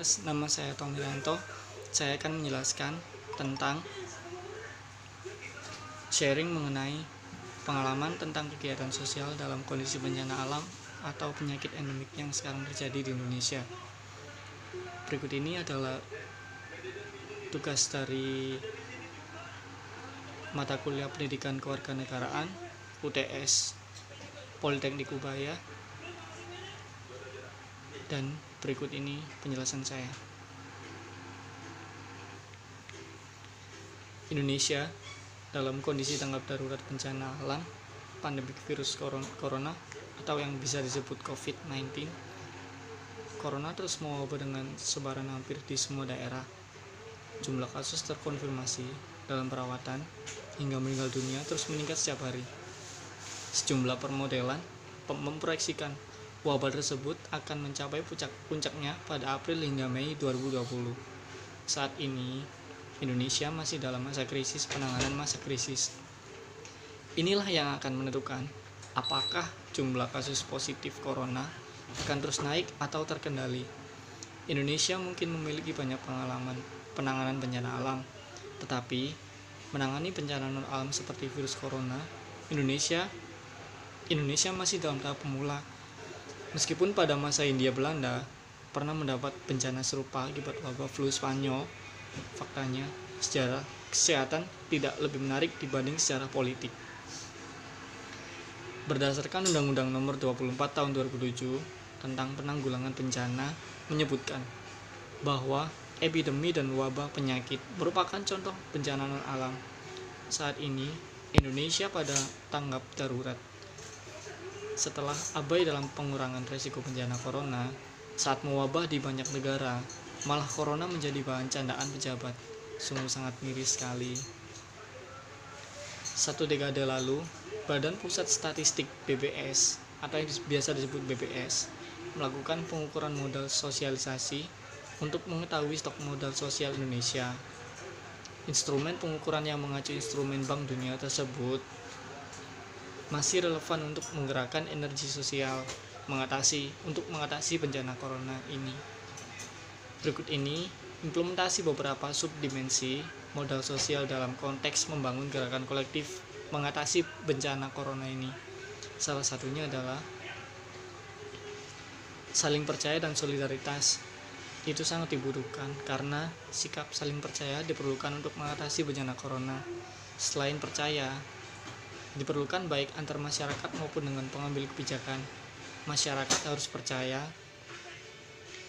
viewers, nama saya Tommy Ranto. Saya akan menjelaskan tentang sharing mengenai pengalaman tentang kegiatan sosial dalam kondisi bencana alam atau penyakit endemik yang sekarang terjadi di Indonesia. Berikut ini adalah tugas dari mata kuliah Pendidikan Kewarganegaraan UTS Politeknik Ubaya, dan berikut ini penjelasan saya. Indonesia dalam kondisi tanggap darurat bencana alam pandemi virus corona atau yang bisa disebut COVID-19. Corona terus mewabah dengan sebaran hampir di semua daerah. Jumlah kasus terkonfirmasi dalam perawatan hingga meninggal dunia terus meningkat setiap hari. Sejumlah permodelan memproyeksikan wabah tersebut akan mencapai puncaknya pada April hingga Mei 2020. Saat ini, Indonesia masih dalam masa krisis penanganan masa krisis. Inilah yang akan menentukan apakah jumlah kasus positif corona akan terus naik atau terkendali. Indonesia mungkin memiliki banyak pengalaman penanganan bencana alam, tetapi menangani bencana non-alam seperti virus corona, Indonesia masih dalam tahap pemula. Meskipun pada masa Hindia Belanda pernah mendapat bencana serupa akibat wabah flu Spanyol, faktanya sejarah kesehatan tidak lebih menarik dibanding sejarah politik. Berdasarkan Undang-Undang Nomor 24 Tahun 2007 tentang Penanggulangan Bencana menyebutkan bahwa epidemi dan wabah penyakit merupakan contoh bencana non-alam. Saat ini, Indonesia pada tanggap darurat. Setelah abai dalam pengurangan risiko bencana corona, saat mewabah di banyak negara, malah corona menjadi bahan candaan pejabat. Sungguh sangat miris sekali. 1 dekade lalu, Badan Pusat Statistik BPS atau yang biasa disebut BPS melakukan pengukuran modal sosialisasi untuk mengetahui stok modal sosial Indonesia. Instrumen pengukuran yang mengacu instrumen Bank Dunia tersebut masih relevan untuk menggerakkan energi sosial untuk mengatasi bencana corona ini. Berikut ini implementasi beberapa subdimensi modal sosial dalam konteks membangun gerakan kolektif mengatasi bencana corona ini. Salah satunya adalah saling percaya dan solidaritas. Itu sangat dibutuhkan karena sikap saling percaya diperlukan untuk mengatasi bencana corona. Selain percaya, diperlukan baik antar masyarakat maupun dengan pengambil kebijakan. Masyarakat harus percaya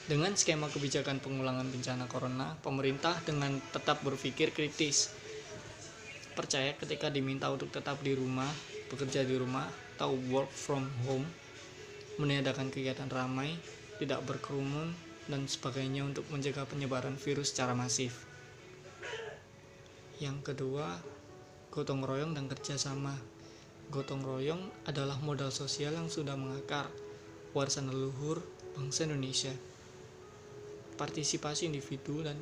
dengan skema kebijakan pengulangan bencana corona. Pemerintah dengan tetap berpikir kritis, percaya ketika diminta untuk tetap di rumah, bekerja di rumah atau work from home, meniadakan kegiatan ramai, tidak berkerumun dan sebagainya untuk mencegah penyebaran virus secara masif. Yang kedua, gotong royong dan kerjasama. Gotong royong adalah modal sosial yang sudah mengakar, warisan leluhur bangsa Indonesia. Partisipasi individu dan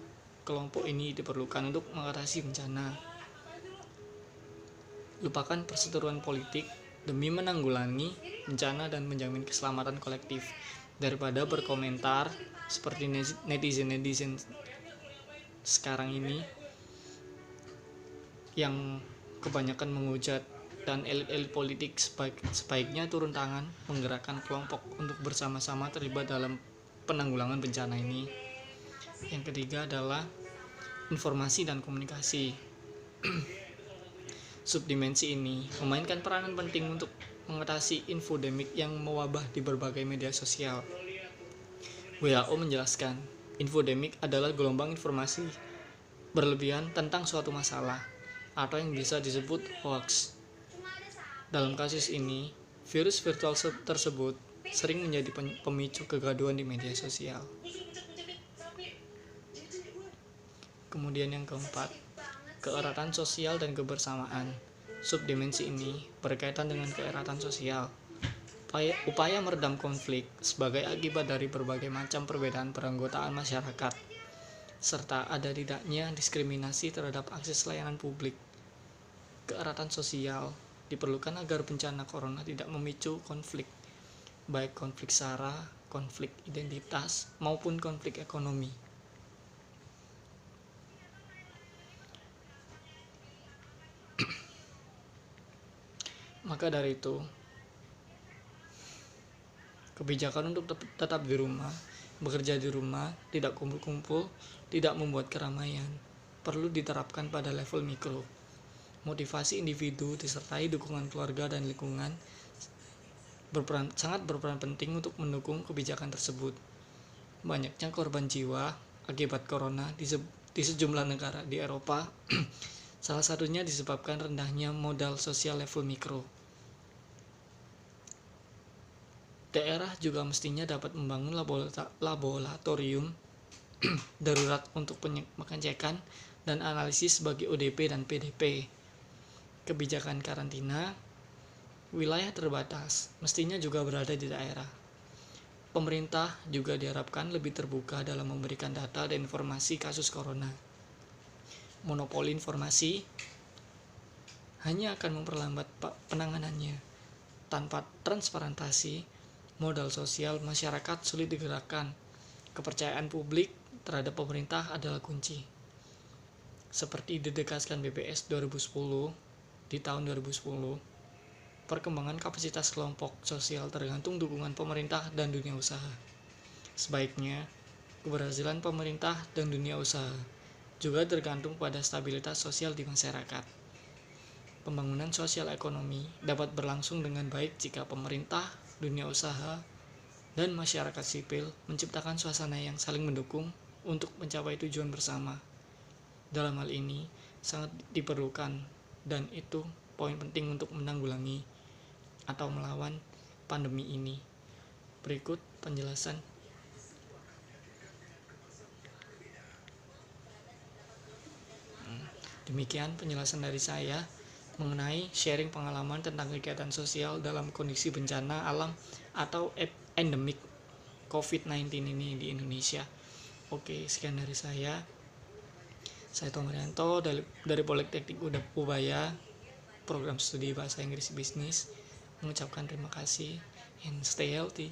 kelompok ini diperlukan untuk mengatasi bencana. Lupakan perseteruan politik demi menanggulangi bencana dan menjamin keselamatan kolektif, daripada berkomentar seperti netizen sekarang ini yang kebanyakan menghujat, dan elit-elit politik sebaiknya turun tangan menggerakkan kelompok untuk bersama-sama terlibat dalam penanggulangan bencana ini. Yang ketiga adalah informasi dan komunikasi. Subdimensi ini memainkan peranan penting untuk mengatasi infodemik yang mewabah di berbagai media sosial. WHO menjelaskan, infodemik adalah gelombang informasi berlebihan tentang suatu masalah atau yang bisa disebut hoax. Dalam kasus ini, virus virtual tersebut sering menjadi pemicu kegaduhan di media sosial. Kemudian yang keempat, keeratan sosial dan kebersamaan. Subdimensi ini berkaitan dengan keeratan sosial. Upaya meredam konflik sebagai akibat dari berbagai macam perbedaan peranggotaan masyarakat, serta ada tidaknya diskriminasi terhadap akses layanan publik. Keeratan sosial diperlukan agar bencana corona tidak memicu konflik, baik konflik SARA, konflik identitas maupun konflik ekonomi. Maka dari itu, kebijakan untuk tetap di rumah, bekerja di rumah, tidak kumpul-kumpul, tidak membuat keramaian, perlu diterapkan pada level mikro. Motivasi individu disertai dukungan keluarga dan lingkungan sangat berperan penting untuk mendukung kebijakan tersebut. Banyaknya korban jiwa akibat corona di sejumlah negara di Eropa, salah satunya disebabkan rendahnya modal sosial level mikro. Daerah juga mestinya dapat membangun laboratorium darurat untuk pengecekan dan analisis bagi ODP dan PDP. Kebijakan karantina wilayah terbatas mestinya juga berada di daerah. Pemerintah juga diharapkan lebih terbuka dalam memberikan data dan informasi kasus corona. Monopoli informasi hanya akan memperlambat penanganannya. Tanpa transparansi, modal sosial masyarakat sulit digerakkan. Kepercayaan publik terhadap pemerintah adalah kunci. Seperti ditegaskan BPS 2010, di tahun 2010, perkembangan kapasitas kelompok sosial tergantung dukungan pemerintah dan dunia usaha. Sebaiknya, keberhasilan pemerintah dan dunia usaha juga tergantung pada stabilitas sosial di masyarakat. Pembangunan sosial ekonomi dapat berlangsung dengan baik jika pemerintah, dunia usaha, dan masyarakat sipil menciptakan suasana yang saling mendukung untuk mencapai tujuan bersama. Dalam hal ini, sangat diperlukan, dan itu poin penting untuk menanggulangi atau melawan pandemi ini. Berikut penjelasan. Demikian penjelasan dari saya mengenai sharing pengalaman tentang kegiatan sosial dalam kondisi bencana alam atau endemik COVID-19 ini di Indonesia. Oke, sekian dari saya. Saya Tomarianto dari Politeknik Ubaya, program studi bahasa Inggris bisnis, mengucapkan terima kasih and stay healthy.